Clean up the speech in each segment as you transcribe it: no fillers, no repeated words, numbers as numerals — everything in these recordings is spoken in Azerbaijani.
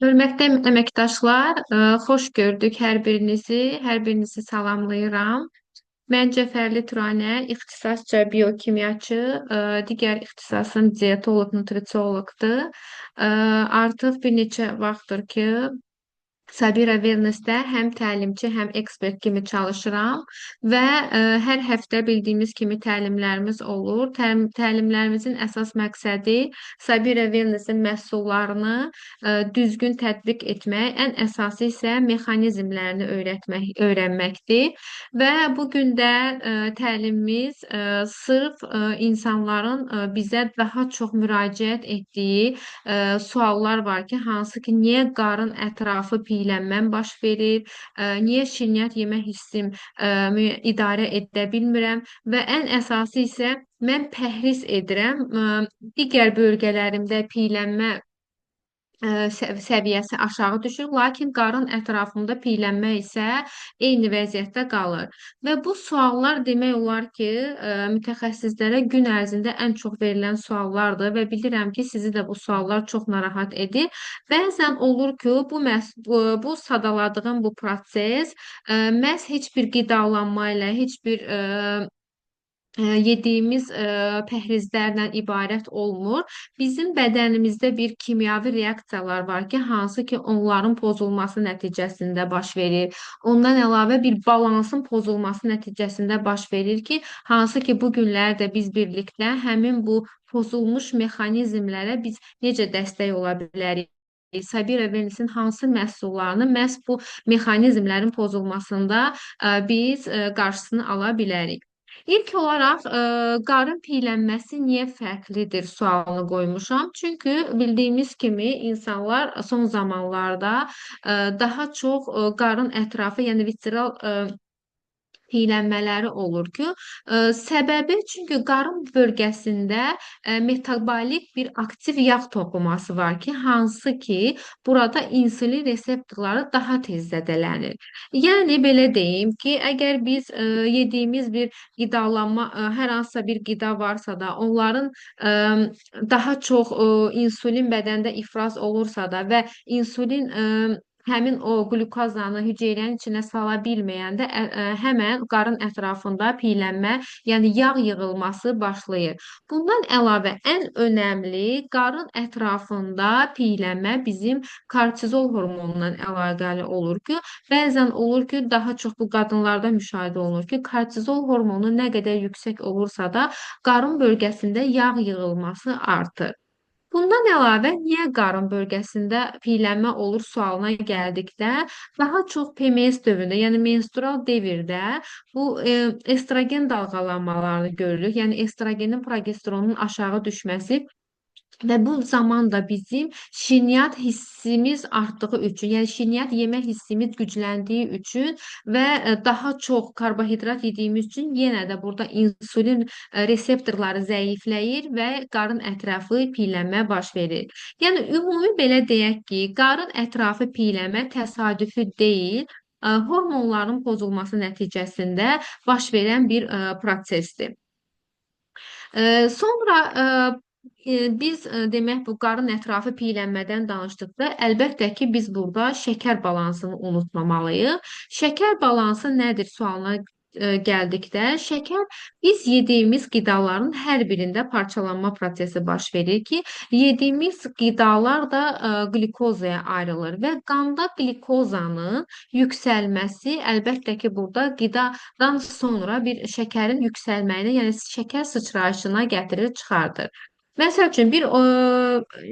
Hörmətli əməkdaşlar, xoş gördük hər birinizi salamlayıram. Mən Cəfərli Turanə, ixtisasca biokimyaçı, digər ixtisasım dietoloq, nutrisioloqdur. Artıq bir neçə vaxtdır ki, Sabira Wellness-də həm təlimçi, həm ekspert kimi çalışıram və hər həftə bildiyimiz kimi təlimlərimiz olur. Təlimlərimizin əsas məqsədi Sabira Wellness-in məhsullarını düzgün tətbiq etmək, ən əsası isə mexanizmlərini öyrənməkdir. Və bu gün də təlimimiz sırf insanların bizə daha çox müraciət etdiyi suallar var ki, hansı ki, niyə qarın ətrafı piylənmə baş verir, niyə şirniyyat yemə hissim idarə edə bilmirəm və ən əsası isə mən pəhriz edirəm. Digər bölgələrimdə piylənmə səviyyəsi aşağı düşür, lakin qarın ətrafında piylənmə isə eyni vəziyyətdə qalır. Və bu suallar demək olar ki, mütəxəssislərə gün ərzində ən çox verilən suallardır və bilirəm ki, sizi də bu suallar çox narahat edir. Bəzən olur ki, bu sadaladığım bu proses məhz heç bir qidalanma ilə, heç bir yediyimiz pəhrizlərlə ibarət olmur. Bizim bədənimizdə bir kimyavi reaksiyalar var ki, hansı ki onların pozulması nəticəsində baş verir. Ondan əlavə bir balansın pozulması nəticəsində baş verir ki, hansı ki bu günlərdə biz birlikdə həmin bu pozulmuş mexanizmlərə biz necə dəstək ola bilərik? Sabira Wellness-in hansı məhsullarını məhz bu mexanizmlərin pozulmasında biz qarşısını ala bilərik? İlk olaraq qarın piylənməsi niyə fərqlidir sualını qoymuşam. Çünki bildiyimiz kimi insanlar son zamanlarda daha çox qarın ətrafı, yəni visceral piylənmələri olur ki, səbəbi çünki qarın bölgəsində metabolik bir aktiv yağ toxuması var ki, hansı ki burada insulin reseptorları daha tez zədələnir. Yəni belə deyim ki, əgər biz yediyimiz bir qidalanma, hər hansısa bir qida varsa da, onların daha çox insulin bədəndə ifraz olursa da və insulin həmin o qlükozanı hüceyrənin içinə sala bilməyəndə həmən qarın ətrafında piylənmə, yəni yağ yığılması başlayır. Bundan əlavə ən önəmli qarın ətrafında piylənmə bizim kortizol hormonundan əlaqəli olur ki, bəzən olur ki, daha çox bu qadınlarda müşahidə olunur ki, kortizol hormonu nə qədər yüksək olursa da qarın bölgəsində yağ yığılması artır. Bundan əlavə, niyə qarın bölgəsində piylənmə olur sualına gəldikdə, daha çox PMS dövründə, yəni menstrual devirdə bu estrogen dalğalanmalarını görürük. Yəni estrogenin progesteronun aşağı düşməsi və bu zaman da bizim şirniyyat hissimiz artdığı üçün, yəni şirniyyat yemə hissimiz gücləndiyi üçün və daha çox karbohidrat yediyimiz üçün yenə də burada insulin reseptorları zəifləyir və qarın ətrafı piylənmə baş verir. Yəni ümumi belə deyək ki, qarın ətrafı piylənmə təsadüfi deyil, hormonların pozulması nəticəsində baş verən bir prosesdir. Sonra biz demək bu qarın ətrafı piylənmədən danışdıqda, əlbəttə ki, biz burada şəkər balansını unutmamalıyıq. Şəkər balansı nədir sualına gəldikdə, şəkər biz yediyimiz qidaların hər birində parçalanma prosesi baş verir ki, yediyimiz qidalar da qlikozaya ayrılır və qanda qlikozanın yüksəlməsi əlbəttə ki, burada qidadan sonra bir şəkərin yüksəlməyinə, yəni şəkər sıçrayışına gətirir, çıxardır. Məsəl üçün bir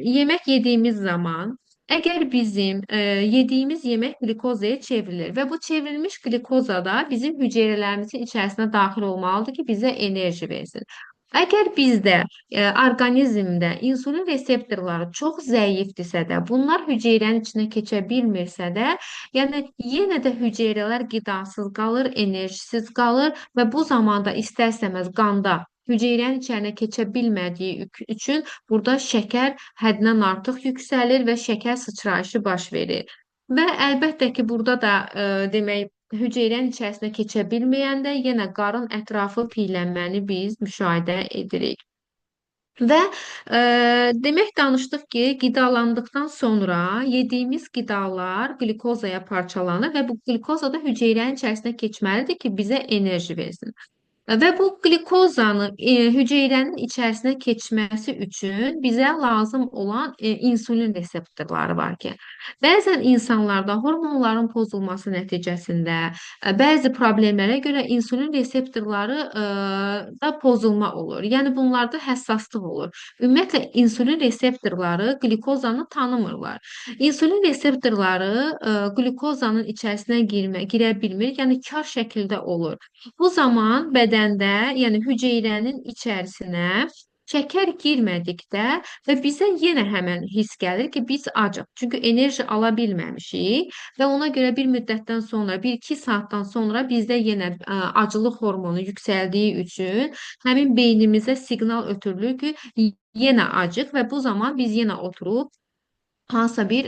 yemək yediyimiz zaman əgər bizim yediyimiz yemək qlikozaya çevrilir və bu çevrilmiş qlikoza da bizim hüceyrələrimizin içərisinə daxil olmalıdır ki, bizə enerji versin. Əgər bizdə orqanizmdə insulin reseptorları çox zəifdirsə də, bunlar hüceyrənin içinə keçə bilmirsə də, yəni yenə də hüceyrələr qidasız qalır, enerjisiz qalır və bu zamanda istər-istəməz qanda hüceyrənin içərinə keçə bilmədiyi üçün burada şəkər həddindən artıq yüksəlir və şəkər sıçrayışı baş verir. Və əlbəttə ki, burada da demək hüceyrənin içərisinə keçə bilməyəndə yenə qarın ətrafı piylənməni biz müşahidə edirik. Və demək danışdıq ki, qidalandıqdan sonra yediyimiz qidalar qlikozaya parçalanır və bu qlikoza da hüceyrənin içərisinə keçməlidir ki, bizə enerji versin. Və bu qlikozanı hüceyrənin içərisinə keçməsi üçün bizə lazım olan insulin reseptorları var ki, bəzən insanlarda hormonların pozulması nəticəsində bəzi problemlərə görə insulin reseptorları da pozulma olur. Yəni bunlarda həssaslıq olur. Ümumiyyətlə insulin reseptorları qlikozanı tanımırlar. İnsulin reseptorları qlikozanın içərisinə girə bilmir, yəni kar şəkildə olur. Bu zaman bədəndə, yəni hüceyrənin içərisinə şəkər girmədikdə və bizə yenə həmin hiss gəlir ki, biz acıq. Çünki enerji ala bilməmişik və ona görə bir müddətdən sonra, 1-2 saatdan sonra bizdə yenə acılıq hormonu yüksəldiyi üçün həmin beynimizə siqnal ötürülür ki, yenə acıq və bu zaman biz yenə oturub hansısa bir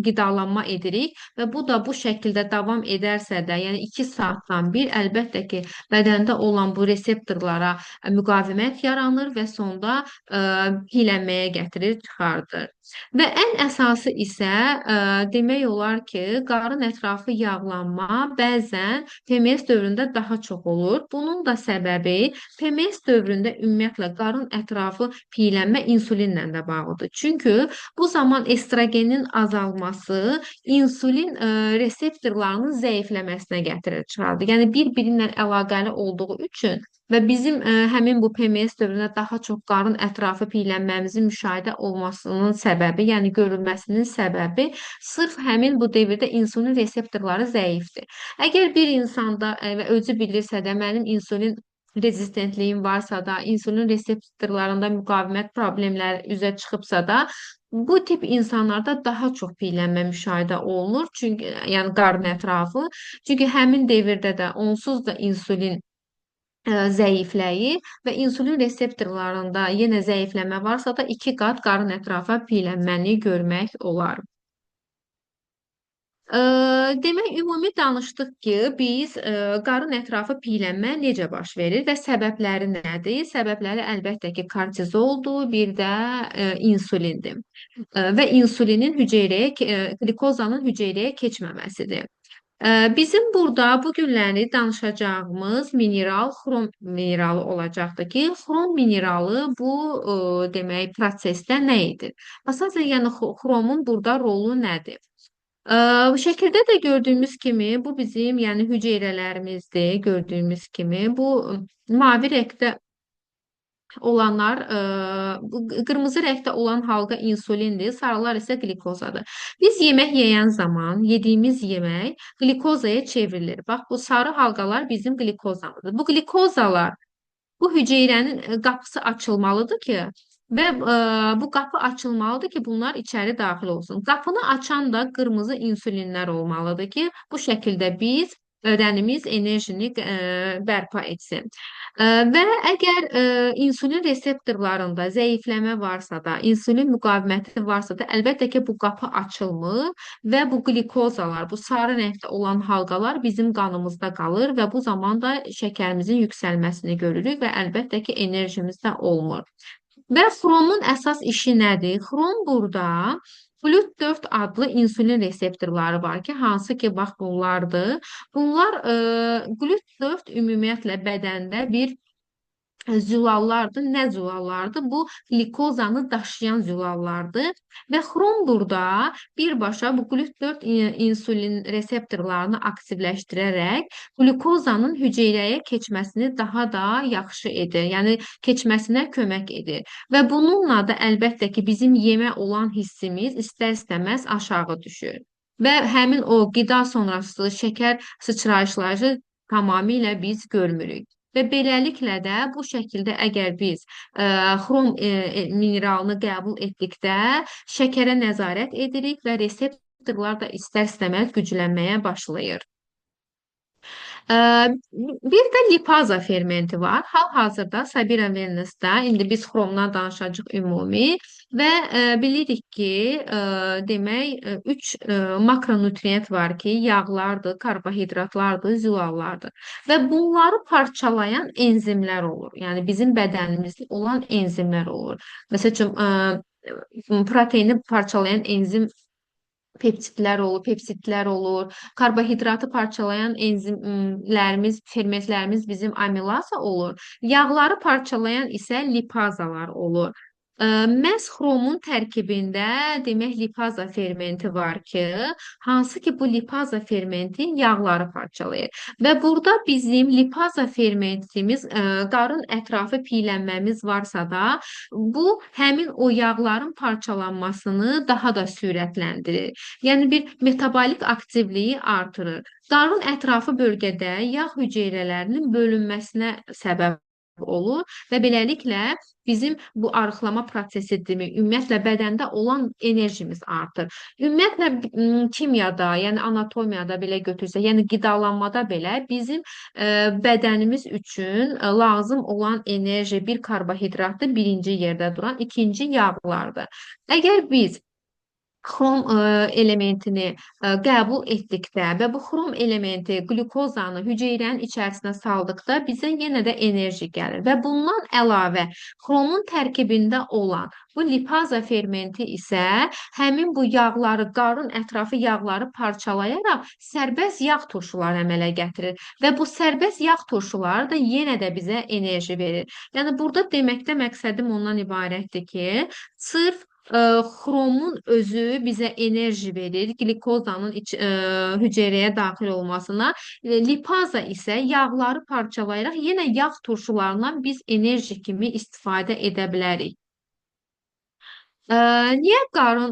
qidalanma edirik və bu da bu şəkildə davam edərsə də, yəni 2 saatdan bir əlbəttə ki, bədəndə olan bu reseptorlara müqavimət yaranır və sonda piyələnməyə gətirir, çıxardır. Və ən əsası isə demək olar ki, qarın ətrafı yağlanma bəzən PMS dövründə daha çox olur. Bunun da səbəbi PMS dövründə ümumiyyətlə qarın ətrafı piyələnmə insulinlə də bağlıdır. Çünki bu zaman estrogenin azalması insulin reseptorlarının zəifləməsinə gətirir, çıxardır. Yəni bir-biri ilə əlaqəli olduğu üçün və bizim həmin bu PMS dövründə daha çox qarın ətrafı piyələnməmizin müşahidə olmasının səbəbi, yəni görülməsinin səbəbi sırf həmin bu dövrdə insulin reseptorları zəifdir. Əgər bir insanda və özü bilirsə də mənim insulin rezistentliyim varsa da, insulin reseptorlarında müqavimət problemləri üzə çıxıbsa da, bu tip insanlarda daha çox piyələnmə müşahidə olunur. Çünki yəni qarın ətrafı. Çünki həmin dövrdə də onsuz da insulin zəifləyir və insulin reseptorlarında yenə zəifləmə varsa da 2 qat qarın ətrafa piyələnməni görmək olar. Ə, Demək, ümumi danışdıq ki, biz qarın ətrafı piyələnmə necə baş verir və səbəbləri nədir? Səbəbləri əlbəttə ki, kortizoldur, bir də insulindir. Və insulinin qlikozanın hüceyrəyə keçməməsidir. Bizim burada bu günləri danışacağımız mineral xrom mineralı olacaqdır ki, xrom mineralı bu demək prosesdə nə edir? Əsasən yəni xromun burada rolu nədir? Bu şəkildə də gördüyümüz kimi bu bizim yəni hüceyrələrimizdir. Gördüyümüz kimi bu mavi rəngdə olanlar bu qırmızı rəngdə olan halqa insulindir, sarılar isə qlikozadır. Biz yemək yeyən zaman yediyimiz yemək qlikozaya çevrilir. Bax bu sarı halqalar bizim qlikozamızdır. Bu qlikozalar bu hüceyrənin qapısı açılmalıdır ki və bu qapı açılmalıdır ki, bunlar içəri daxil olsun. Qapını açan da qırmızı insulinlər olmalıdır ki, bu şəkildə biz bədənimiz enerjini bərpa etsin. Və əgər insulin reseptorlarında zəifləmə varsa da, insulin müqaviməti varsa da, əlbəttə ki, bu qapı açılmır və bu qlikozalar, bu sarı rəngdə olan halqalar bizim qanımızda qalır və bu zaman da şəkərimizin yüksəlməsini görürük və əlbəttə ki, enerjimiz də olmur. Və xromun əsas işi nədir? Xrom burada GLUT4 adlı insulin reseptorları var ki, hansı ki, bax bunlardır. Bunlar GLUT4 ümumiyyətlə bədəndə bir zülallardır. Nə zülallardır? Bu glikozanı daşıyan zülallardır və xrom burada birbaşa bu GLUT4 insulin reseptorlarını aktivləşdirərək qlikozanın hüceyrəyə keçməsini daha da yaxşı edir. Yəni keçməsinə kömək edir. Və bununla da əlbəttə ki, bizim yemə olan hissimiz istər-istəməz aşağı düşür. Və həmin o qida sonrası şəkər sıçrayışları tamamilə biz görmürük. Və beləliklə də bu şəkildə əgər biz xrom mineralını qəbul etdikdə şəkərə nəzarət edirik və reseptorlar da istər-istəməz güclənməyə başlayır. Ə, Bir də lipaza fermenti var. Hal-hazırda Sabira Wellness-da indi biz xromdan danışacağıq ümumi və bilirik ki, demək 3 makronutriyent var ki, yağlardır, karbohidratlardır, zülallardır və bunları parçalayan enzimlər olur. Yəni bizim bədənimizdə olan enzimlər olur. Məsəl üçün proteini parçalayan enzim pepsitlər olur. Karbohidratı parçalayan enzimlərimiz, fermentlərimiz bizim amilasa olur. Yağları parçalayan isə lipazalar olur. Məhz xromun tərkibində demək lipaza fermenti var ki, hansı ki bu lipaza fermenti yağları parçalayır. Və burada bizim lipaza fermentimiz qarın ətrafı piylənməmiz varsa da, bu həmin o yağların parçalanmasını daha da sürətləndirir. Yəni bir metabolik aktivliyi artırır. Qarın ətrafı bölgədə yağ hüceyrələrinin bölünməsinə səbəb olur və beləliklə bizim bu arıqlama prosesi demək, ümumiyyətlə bədəndə olan enerjimiz artır. Ümumiyyətlə kimyada, yəni anatomiyada belə götürsək, yəni qidalanmada belə bizim bədənimiz üçün lazım olan enerji bir karbohidratdır, birinci yerdə duran, ikinci yağlardır. Əgər biz xrom elementini qəbul etdikdə və bu xrom elementi qlükozanı hüceyrənin içərisinə saldıqda bizə yenə də enerji gəlir və bundan əlavə xromun tərkibində olan bu lipaza fermenti isə həmin bu yağları, qarın ətrafı yağları parçalayaraq sərbəst yağ turşuları əmələ gətirir və bu sərbəst yağ turşuları da yenə də bizə enerji verir. Yəni burada deməkdə məqsədim ondan ibarətdir ki, sırf xromun özü bizə enerji verir, qlikozanın hüceyrəyə daxil olmasına, lipaza isə yağları parçalayaraq yenə yağ turşularından biz enerji kimi istifadə edə bilərik. Ə, Niyə qarın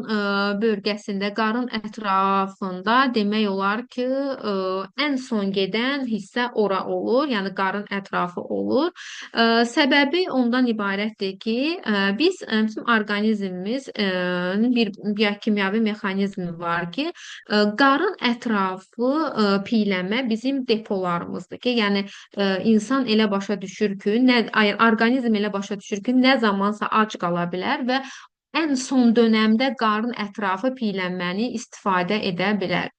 bölgəsində, qarın ətrafında demək olar ki, ən son gedən hissə ora olur, yəni qarın ətrafı olur. Səbəbi ondan ibarətdir ki, biz bizim orqanizmimiz bir biokimyəvi mexanizmi var ki, qarın ətrafı piylənmə bizim depolarımızdır ki, yəni insan elə başa düşür ki, orqanizm elə başa düşür ki, nə zamansa ac qala bilər və ən son dönəmdə qarın ətrafı piylənməni istifadə edə bilər.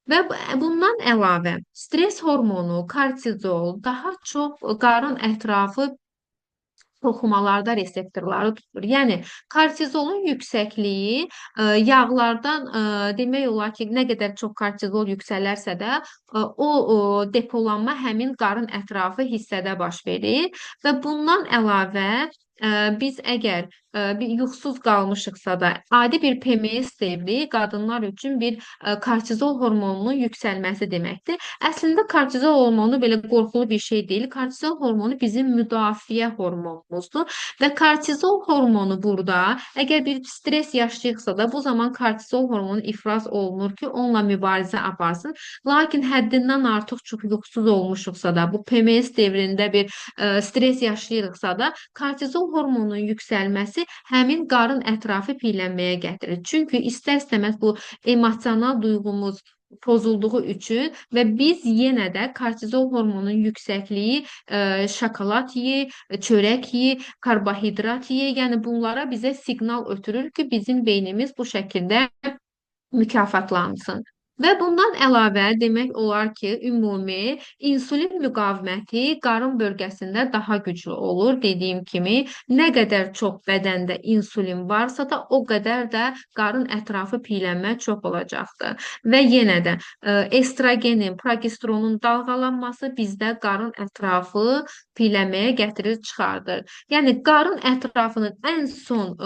Və bundan əlavə stres hormonu, kortizol daha çox qarın ətrafı toxumalarda reseptorları tutur. Yəni kortizolun yüksəkliyi yağlardan demək olar ki, nə qədər çox kortizol yüksələrsə də depolanma həmin qarın ətrafı hissədə baş verir və bundan əlavə biz əgər bir yuxusuz qalmışıqsa da adi bir PMS devri qadınlar üçün bir kortizol hormonunun yüksəlməsi deməkdir. Əslində kortizol hormonu belə qorxulu bir şey deyil. Kortizol hormonu bizim müdafiə hormonumuzdur və kortizol hormonu burada əgər bir stres yaşayıqsa da bu zaman kortizol hormonu ifraz olunur ki, onunla mübarizə aparsın. Lakin həddindən artıq çox yuxusuz olmuşuqsa da, bu PMS devrində bir stres yaşayırıqsa da, kortizol hormonunun yüksəlməsi həmin qarın ətrafı piylənməyə gətirir. Çünki istər-istəməz bu emosional duyğumuz pozulduğu üçün və biz yenə də kortizol hormonunun yüksəkliyi şokolad ye, çörək ye, karbohidrat ye, yəni bunlara bizə siqnal ötürür ki, bizim beynimiz bu şəkildə mükafatlansın. Və bundan əlavə demək olar ki, ümumi insulin müqaviməti qarın bölgəsində daha güclü olur. Dediyim kimi, nə qədər çox bədəndə insulin varsa da, o qədər də qarın ətrafı piylənmə çox olacaqdır. Və yenə də estrogenin, progesteronun dalğalanması bizdə qarın ətrafı piylənməyə gətirir, çıxardır. Yəni qarın ətrafının ən son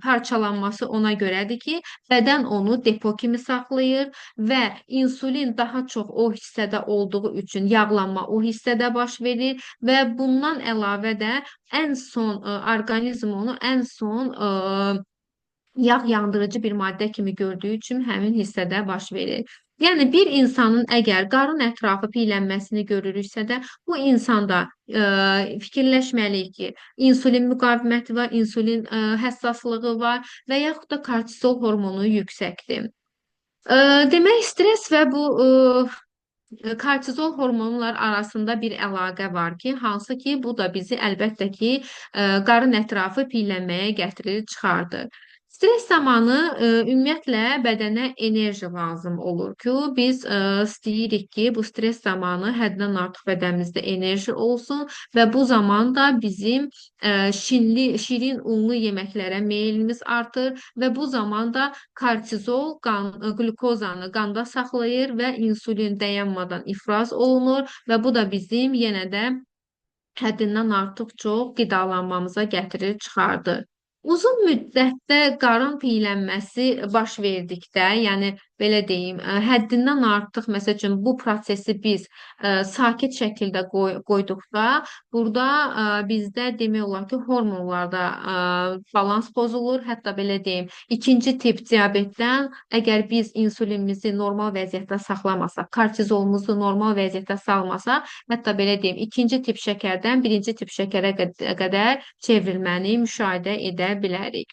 parçalanması ona görədir ki, bədən onu depo kimi saxlayır və insulin daha çox o hissədə olduğu üçün yağlanma o hissədə baş verir və bundan əlavə də ən son orqanizm onu ən son yağ yandırıcı bir maddə kimi gördüyü üçün həmin hissədə baş verir. Yəni bir insanın əgər qarın ətrafı piylənməsini görürüksə də, bu insanda fikirləşməliyik ki, insulin müqaviməti var, insulin həssaslığı var və yaxud da kortizol hormonu yüksəkdir. Demək, stres və bu Kortizol hormonlar arasında bir əlaqə var ki, hansı ki, bu da bizi əlbəttə ki, qarın ətrafı piylənməyə gətirir, çıxardır. Stres zamanı ümumiyyətlə bədənə enerji lazım olur ki, biz istəyirik ki, bu stres zamanı həddən artıq bədənimizdə enerji olsun və bu zaman da bizim şirin, unlu yeməklərə meylimiz artır və bu zaman da kortizol qlukozanı qanda saxlayır və insulin dayanmadan ifraz olunur və bu da bizim yenə də həddindən artıq çox qidalanmamıza gətirir, çıxardır. Uzun müddətdə qarın piylənməsi baş verdikdə, yəni belə deyim, həddindən artıq məsəl üçün bu prosesi biz sakit şəkildə qoyduqda, burada bizdə demək olar ki, hormonlarda balans pozulur. Hətta belə deyim, ikinci tip diabetdən əgər biz insulinimizi normal vəziyyətdə saxlamasaq, kortizolumuzu normal vəziyyətdə salmasaq, hətta belə deyim, ikinci tip şəkərdən birinci tip şəkərə qədər çevrilməni müşahidə edə bilərik.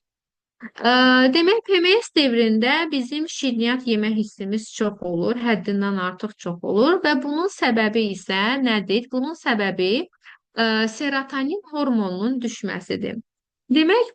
Demək, PMS dövründə bizim şirniyyat yemə hissimiz çox olur, həddindən artıq çox olur və bunun səbəbi isə nədir? Bunun səbəbi serotonin hormonunun düşməsidir. Demək,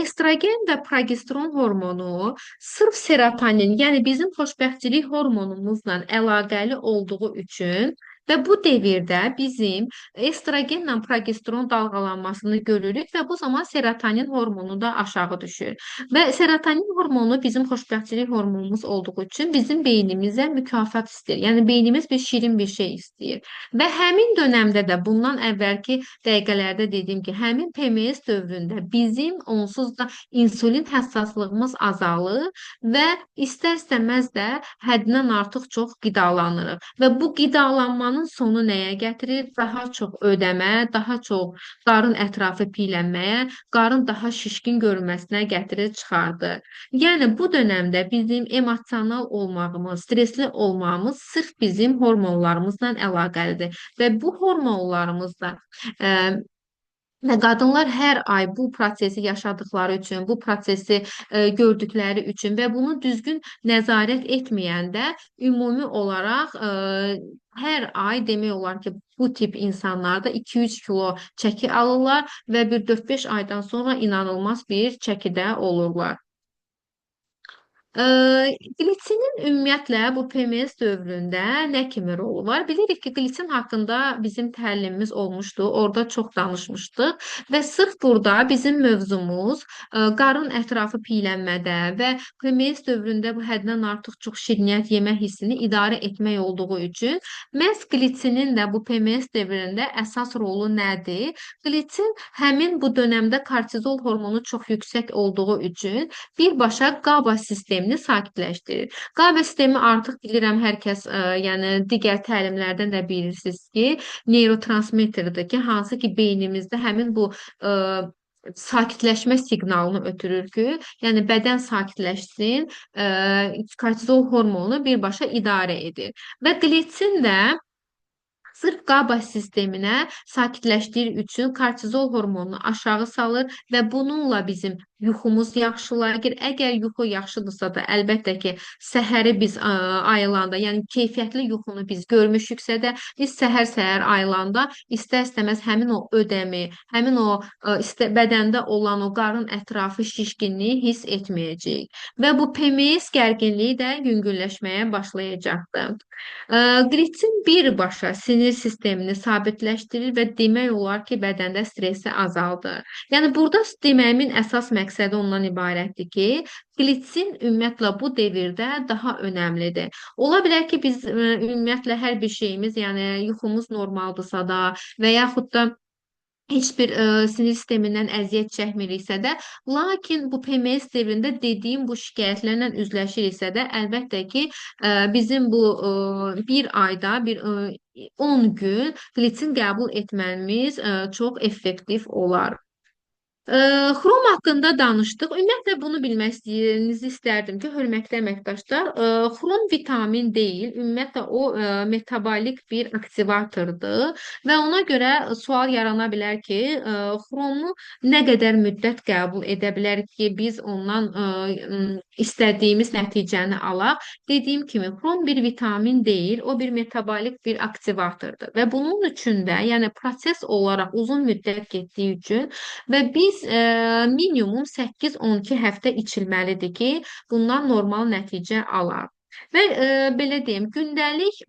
estrogen və progesteron hormonu sırf serotonin, yəni bizim xoşbəxtçilik hormonumuzla əlaqəli olduğu üçün və bu devirdə bizim estrogenlə progesteron dalğalanmasını görürük və bu zaman serotonin hormonu da aşağı düşür. Və serotonin hormonu bizim xoşbəxtçilik hormonumuz olduğu üçün bizim beynimizə mükafat istəyir. Yəni beynimiz bir şirin bir şey istəyir. Və həmin dönəmdə də bundan əvvəlki dəqiqələrdə dediyim ki, həmin PMS dövründə bizim onsuz da insulin həssaslığımız azalır və istər-istəməz də həddindən artıq çox qidalanırıq. Və bu qidalanmanın sonu nəyə gətirir? Daha çox ödəmə, daha çox qarın ətrafı piylənməyə, qarın daha şişkin görünməsinə gətirir, çıxardır. Yəni bu dönəmdə bizim emosional olmağımız, stresli olmağımız sırf bizim hormonlarımızla əlaqəlidir və bu hormonlarımızda və qadınlar hər ay bu prosesi yaşadıkları üçün, bu prosesi gördükləri üçün və bunu düzgün nəzarət etməyəndə ümumi olaraq hər ay demək olar ki, bu tip insanlarda 2-3 kilo çəki alırlar və bir 4-5 aydan sonra inanılmaz bir çəkidə olurlar. Qlitsinin ümumiyyətlə bu PMS dövründə nə kimi rolu var? Bilirik ki, glitsin haqqında bizim təlimimiz olmuşdu. Orada çox danışmışdıq və sırf burada bizim mövzumuz qarın ətrafı piylənmədə və PMS dövründə bu həddən artıq çox şirniyyat yemə hissini idarə etmək olduğu üçün məhz glitsinin də bu PMS dövründə əsas rolu nədir? Glitsin həmin bu dönəmdə kortizol hormonu çox yüksək olduğu üçün birbaşa QABA sistemini sakitləşdirir. QABA sistemi artıq bilirəm hər kəs, yəni digər təlimlərdən də bilirsiniz ki, neyrotransmitterdir ki, hansı ki beynimizdə həmin bu sakitləşmə siqnalını ötürür ki, yəni bədən sakitləşsin, kortizol hormonu birbaşa idarə edir. Və qlitsin də sırf QABA sisteminə sakitləşdiyi üçün kortizol hormonunu aşağı salır və bununla bizim yuxumuz yaxşılaşır. Əgər yuxu yaxşıdırsa da, əlbəttə ki, səhəri biz ayılanda, yəni keyfiyyətli yuxunu biz görmüşüksə də, biz səhər-səhər ayılanda istər-istəməz həmin o ödəmi, həmin o bədəndə olan o qarın ətrafı şişkinliyi hiss etməyəcəyik. Və bu PMS gərginliyi də yüngülləşməyə başlayacaqdır. Qlitsin birbaşa sinir sistemini sabitləşdirir və demək olar ki, bədəndə stressi azaldır. Yəni burada deməyimin əsas məqsədi ondan ibarətdir ki, qlitsin ümumiyyətlə bu devirdə daha önəmlidir. Ola bilər ki, biz ümumiyyətlə hər bir şeyimiz, yəni yuxumuz normaldırsa da və yaxud da heç bir sinir sistemindən əziyyət çəkmiriksə də, lakin bu PMS dövründə dediyim bu şikayətlərlə üzləşiriksə də, əlbəttə ki, bizim bu bir ayda, 10 gün qlitsin qəbul etməyimiz çox effektiv olar. Xrom haqqında danışdıq. Ümumiyyətlə bunu bilmək istəyinizi istərdim ki, hörmətli əməkdaşlar, xrom vitamin deyil. Ümumiyyətlə o metabolik bir aktivatordur və ona görə sual yarana bilər ki, xromu nə qədər müddət qəbul edə bilərik ki, biz ondan istədiyimiz nəticəni alaq. Dediyim kimi, xrom bir vitamin deyil, o bir metabolik bir aktivatordur və bunun üçün də, yəni proses olaraq uzun müddət getdiyi üçün və biz minimum 8-12 həftə içilməlidir ki, bundan normal nəticə alaq. Və belə deyim, gündəlik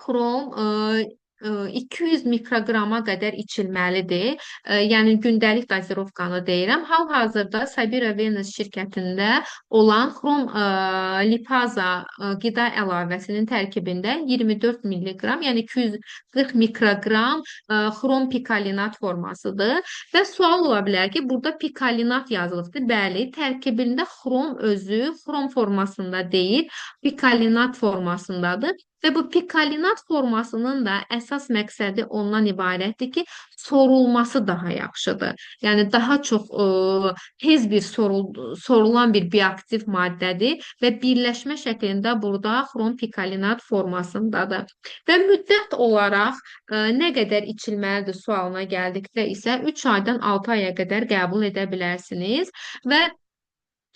xrom 200 mikroqrama qədər içilməlidir. Yəni gündəlik dozировkanı deyirəm. Hal-hazırda Sabira Wellness şirkətində olan xrom lipaza qida əlavəsinin tərkibində 24 milliqram, yəni 240 mikroqram xrom pikalinat formasıdır. Və sual ola bilər ki, burada pikalinat yazılıbdır. Bəli, tərkibində xrom özü xrom formasında deyil, pikalinat formasındadır. Və bu pikalinat formasının da əsas məqsədi ondan ibarətdir ki, sorulması daha yaxşıdır. Yəni daha çox tez bir sorulan bir bioaktiv maddədir və birləşmə şəklində burada xrom pikalinat formasındadır. Və müddət olaraq nə qədər içilməlidir sualına gəldikdə isə 3 aydan 6 aya qədər qəbul edə bilərsiniz və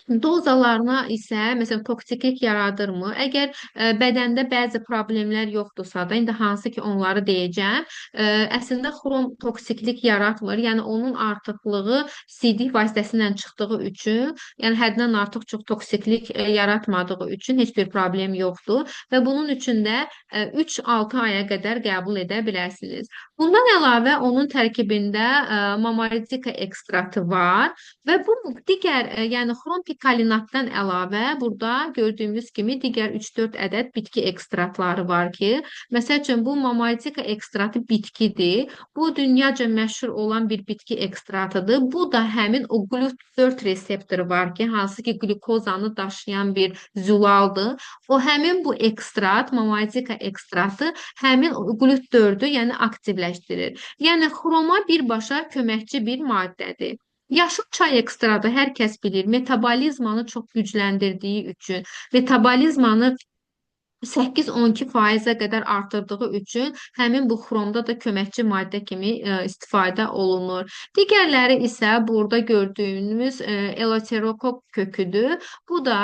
dozalarına isə məsələn toksiklik yaradırmı? Əgər bədəndə bəzi problemlər yoxdursa da, indi hansı ki onları deyəcəm, əslində xrom toksiklik yaratmır. Yəni onun artıqlığı sidik vasitəsilə çıxdığı üçün, yəni həddindən artıq çox toksiklik yaratmadığı üçün heç bir problem yoxdur və bunun üçün də 3-6 aya qədər qəbul edə bilərsiniz. Bundan əlavə onun tərkibində mamaridika ekstratı var və bu digər yəni xrom pikalinatdan əlavə burada gördüyümüz kimi digər 3-4 ədəd bitki ekstratları var ki, məsəl üçün bu mamaridika ekstratı bitkidir. Bu dünyaca məşhur olan bir bitki ekstratıdır. Bu da həmin o GLUT4 reseptoru var ki, hansı ki qlükozanı daşıyan bir zülaldır. O həmin bu ekstrat, mamaridika ekstratı həmin GLUT4-ü, yəni aktivləşdirir. Yəni xroma birbaşa köməkçi bir maddədir. Yaşıl çay ekstratı hər kəs bilir, metabolizmanı çox gücləndirdiyi üçün, metabolizmanı 8-12%-ə qədər artırdığı üçün həmin bu xromda da köməkçi maddə kimi istifadə olunur. Digərləri isə burada gördüyünüz eloterokok köküdür. Bu da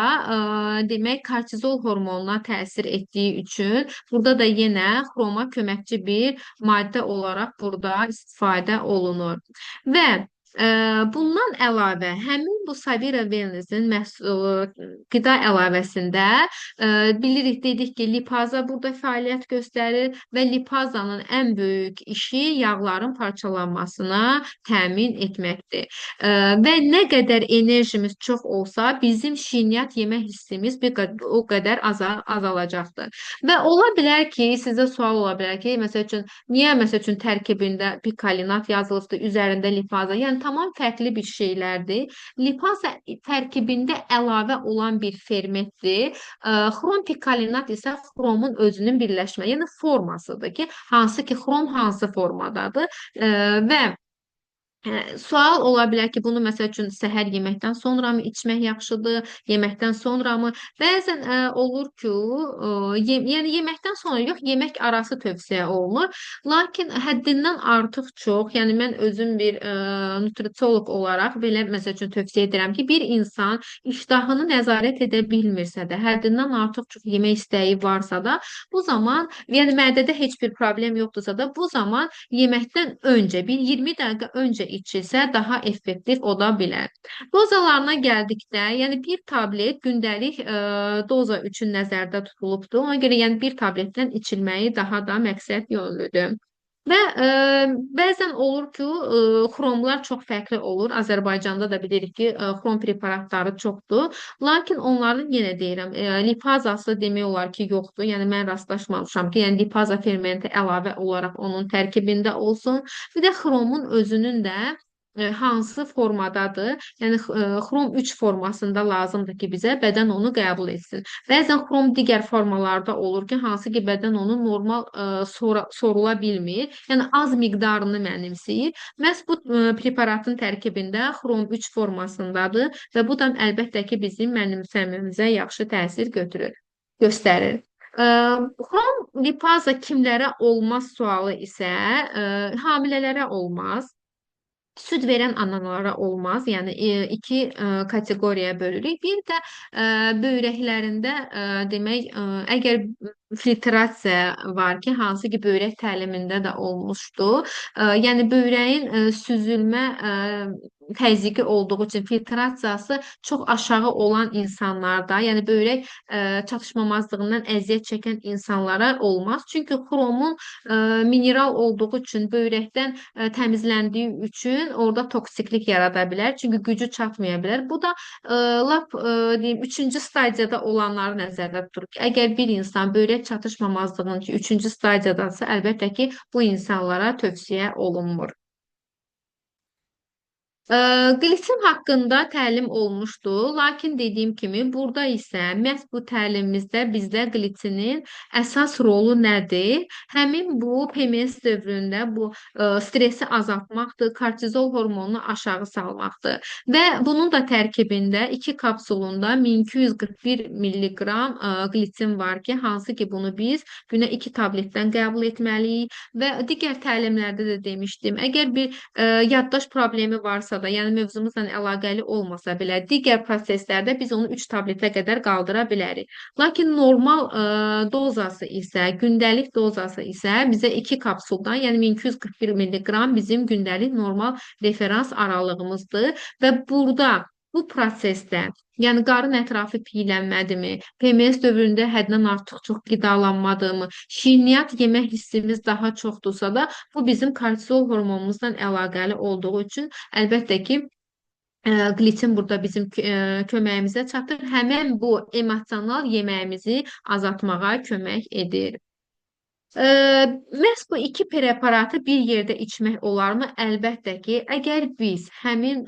demək kortizol hormonuna təsir etdiyi üçün burada da yenə xroma köməkçi bir maddə olaraq burada istifadə olunur. Və bundan əlavə həmin bu Sabira Wellness-in qida əlavəsində bilirik dedik ki, lipaza burada fəaliyyət göstərir və lipazanın ən böyük işi yağların parçalanmasına təmin etməkdir. Və nə qədər enerjimiz çox olsa, bizim şirniyyat yemə hissimiz o qədər azalacaqdır. Və ola bilər ki, sizə sual ola bilər ki, məsəl üçün, niyə məsəl üçün tərkibində pikalinat yazılıbdır, üzərində lipaza? Yəni tamam fərqli bir şeylərdir. Lipaza tərkibində əlavə olan bir fermentdir. Xrom pikalinat isə xromun özünün birləşmə, yəni formasıdır ki, hansı ki xrom hansı formadadır və sual ola bilər ki, bunu məsəl üçün səhər yeməkdən sonra mı içmək yaxşıdır, yeməkdən sonra mı? Bəzən olur ki, yəni yeməkdən sonra yox, yemək arası tövsiyə olunur. Lakin həddindən artıq çox, yəni mən özüm bir nutrisiolog olaraq belə məsəl üçün tövsiyə edirəm ki, bir insan iştahını nəzarət edə bilmirsə də, həddindən artıq çox yemək istəyi varsa da, bu zaman, yəni mədədə heç bir problem yoxdursa da, bu zaman yeməkdən öncə, bir 20 dəqiqə öncə içilsə daha effektiv ola bilər. Dozalarına gəldikdə, yəni bir tablet gündəlik doza üçün nəzərdə tutulubdur. Ona görə yəni bir tabletdən içilməyi daha da məqsəd yönlüdür. Və bəzən olur ki, xromlar çox fərqli olur. Azərbaycanda da bilirik ki, xrom preparatları çoxdur. Lakin onların yenə deyirəm, lipazası demək olar ki, yoxdur. Yəni mən rastlaşmamışam ki, yəni lipaza fermenti əlavə olaraq onun tərkibində olsun. Bir də xromun özünün də hansı formadadır? Yəni xrom 3 formasında lazımdır ki, bizə bədən onu qəbul etsin. Bəzən xrom digər formalarda olur ki, hansı ki, bədən onu normal sorula bilmir. Yəni az miqdarını mənimsəyir. Məhz bu preparatın tərkibində xrom 3 formasındadır və bu da əlbəttə ki, bizim mənimsəmimizə yaxşı təsir göstərir. Ə, Xrom lipaza kimlərə olmaz sualı isə hamilələrə olmaz. Süd verən analara olmaz. Yəni iki kateqoriyaya bölürük. Bir də böyrəklərində demək, əgər filtrasiya var ki, hansı ki böyrək təlimində də olmuşdu. Yəni böyrəyin süzülmə təzyiqi olduğu üçün filtrasiyası çox aşağı olan insanlarda, yəni böyrək çatışmamazlığından əziyyət çəkən insanlara olmaz. Çünki xromun mineral olduğu üçün böyrəkdən təmizləndiyi üçün orada toksiklik yarada bilər. Çünki gücü çatmaya bilər. Bu da lap deyim, üçüncü stadiyada olanları nəzərdə tutur ki, əgər bir insan böyrək çatışmamazlığının ki, üçüncü stadiyadadırsa, əlbəttə ki, bu insanlara tövsiyə olunmur. Ə, Glitim haqqında təlim olmuşdu, lakin dediyim kimi burada isə məhz bu təlimimizdə bizdə glitinin əsas rolu nədir? Həmin bu PMS dövründə bu stresi azaltmaqdır, kortizol hormonunu aşağı salmaqdır və bunun da tərkibində 2 kapsulunda 1241 milliqram glitin var ki, hansı ki bunu biz günə 2 tabletdən qəbul etməliyik və digər təlimlərdə də demişdim, əgər bir yaddaş problemi varsa da, yəni mövzumuzla əlaqəli olmasa belə, digər proseslərdə biz onu 3 tabletə qədər qaldıra bilərik. Lakin normal dozası isə, gündəlik dozası isə bizə 2 kapsuldan, yəni 1241 milliqram bizim gündəlik normal referans aralığımızdır və burada bu prosesdə, yəni qarın ətrafı piylənmədimi, PMS dövründə həddən artıq çox qidalanmadımı, şirniyyat yemək hissimiz daha çoxdursa da, bu bizim kortizol hormonumuzla əlaqəli olduğu üçün əlbəttə ki, glitin burada bizim köməyimizə çatır. Həmin bu emosional yeməyimizi azaltmağa kömək edir. Ə, Məhz bu iki preparatı bir yerdə içmək olarmı? Əlbəttə ki, əgər biz həmin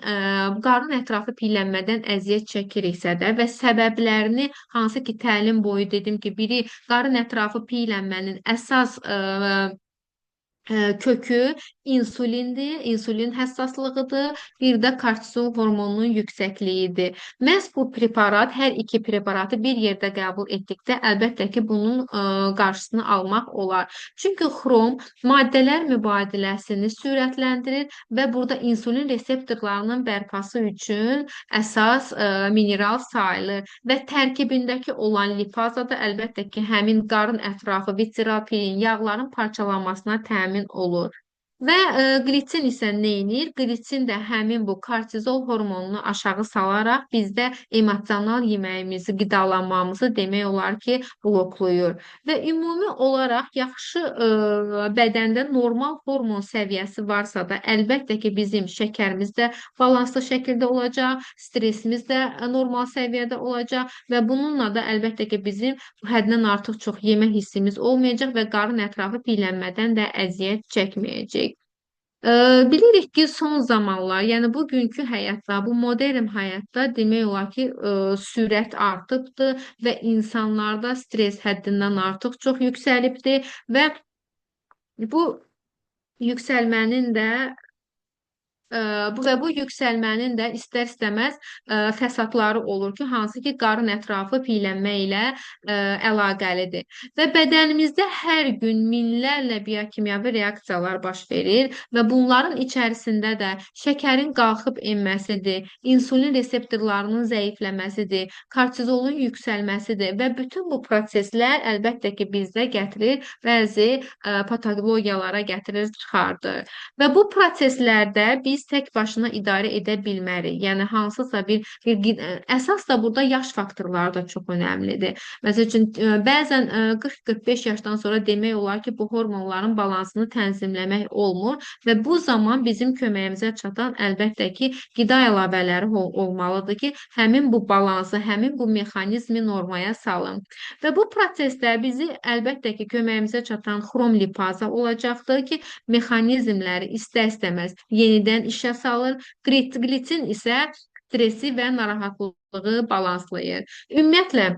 qarın ətrafı piylənmədən əziyyət çəkiriksə də və səbəblərini hansı ki təlim boyu dedim ki, biri qarın ətrafı piylənmənin əsas kökü insulindir, insulin həssaslığıdır, bir də kortizol hormonunun yüksəkliyidir. Məhz bu preparat, hər iki preparatı bir yerdə qəbul etdikdə əlbəttə ki, bunun qarşısını almaq olar. Çünki xrom maddələr mübadiləsini sürətləndirir və burada insulin reseptorlarının bərpası üçün əsas mineral sayılır və tərkibindəki olan lipaza da əlbəttə ki, həmin qarın ətrafı visceral pilin yağların parçalanmasına təmin olur. Və glitin isə nə edir? Glitin də həmin bu kortizol hormonunu aşağı salaraq bizdə emosional yeməyimizi, qidalanmamızı demək olar ki, blokluyur. Və ümumi olaraq yaxşı bədəndə normal hormon səviyyəsi varsa da, əlbəttə ki, bizim şəkərimiz də balanslı şəkildə olacaq, stresimiz də normal səviyyədə olacaq və bununla da əlbəttə ki, bizim həddən artıq çox yemək hissimiz olmayacaq və qarın ətrafı piylənmədən də əziyyət çəkməyəcək. Bilirik ki, son zamanlar, yəni bugünkü həyatda, bu modern həyatda demək olar ki, sürət artıbdır və insanlarda stres həddindən artıq çox yüksəlibdir və bu yüksəlmənin də bu yüksəlmənin də istər-istəməz fəsadları olur ki, hansı ki, qarın ətrafı piylənmə ilə əlaqəlidir. Və bədənimizdə hər gün minlərlə biokimyəvi reaksiyalar baş verir və bunların içərisində də şəkərin qalxıb enməsidir, insulin reseptorlarının zəifləməsidir, kortizolun yüksəlməsidir və bütün bu proseslər əlbəttə ki, bizdə gətirir bəzi patologiyalara gətirir, çıxardır. Və bu proseslərdə biz tək başına idarə edə bilmərik. Yəni hansısa bir əsas da burada yaş faktorları da çox önəmlidir. Məsəl üçün bəzən 40-45 yaşdan sonra demək olar ki, bu hormonların balansını tənzimləmək olmur və bu zaman bizim köməyimizə çatan əlbəttə ki, qida əlavələri olmalıdır ki, həmin bu balansı, həmin bu mexanizmi normaya salın. Və bu prosesdə bizi əlbəttə ki, köməyimizə çatan xrom lipaza olacaqdır ki, mexanizmləri istər-istəməz yenidən sistemlərini işə salır. Glitin isə stresi və narahatlığı balanslayır. Ümumiyyətlə,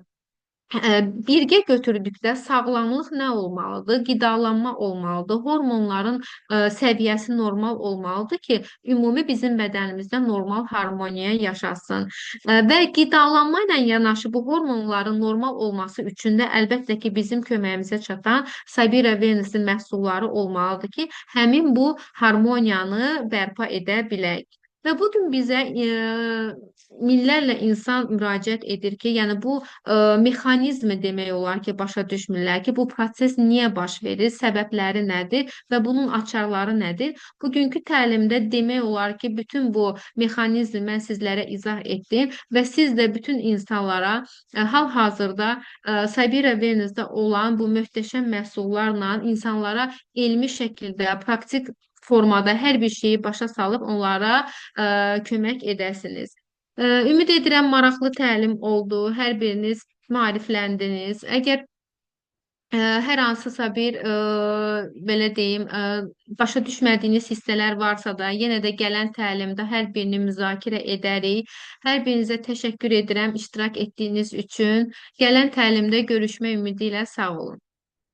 birgə götürdükdə sağlamlıq nə olmalıdır? Qidalanma olmalıdır. Hormonların səviyyəsi normal olmalıdır ki, ümumi bizim bədənimizdə normal harmoniya yaşasın. Və qidalanma ilə yanaşı bu hormonların normal olması üçün də əlbəttə ki, bizim köməyimizə çatan Sabira Venus'in məhsulları olmalıdır ki, həmin bu harmoniyanı bərpa edə bilək. Və bu gün bizə minlərlə insan müraciət edir ki, yəni bu mexanizmi demək olar ki, başa düşmürlər ki, bu proses niyə baş verir, səbəbləri nədir və bunun açarları nədir? Bugünkü təlimdə demək olar ki, bütün bu mexanizmi mən sizlərə izah etdim və siz də bütün insanlara hal-hazırda Sabira Venus'da olan bu möhtəşəm məhsullarla insanlara elmi şəkildə, praktik formada hər bir şeyi başa salıb onlara kömək edəsiniz. Ümid edirəm maraqlı təlim oldu. Hər biriniz maarifləndiniz. Əgər hər hansısa bir belə deyim, başa düşmədiyiniz hissələr varsa da, yenə də gələn təlimdə hər birini müzakirə edərik. Hər birinizə təşəkkür edirəm iştirak etdiyiniz üçün. Gələn təlimdə görüşmək ümidi ilə sağ olun.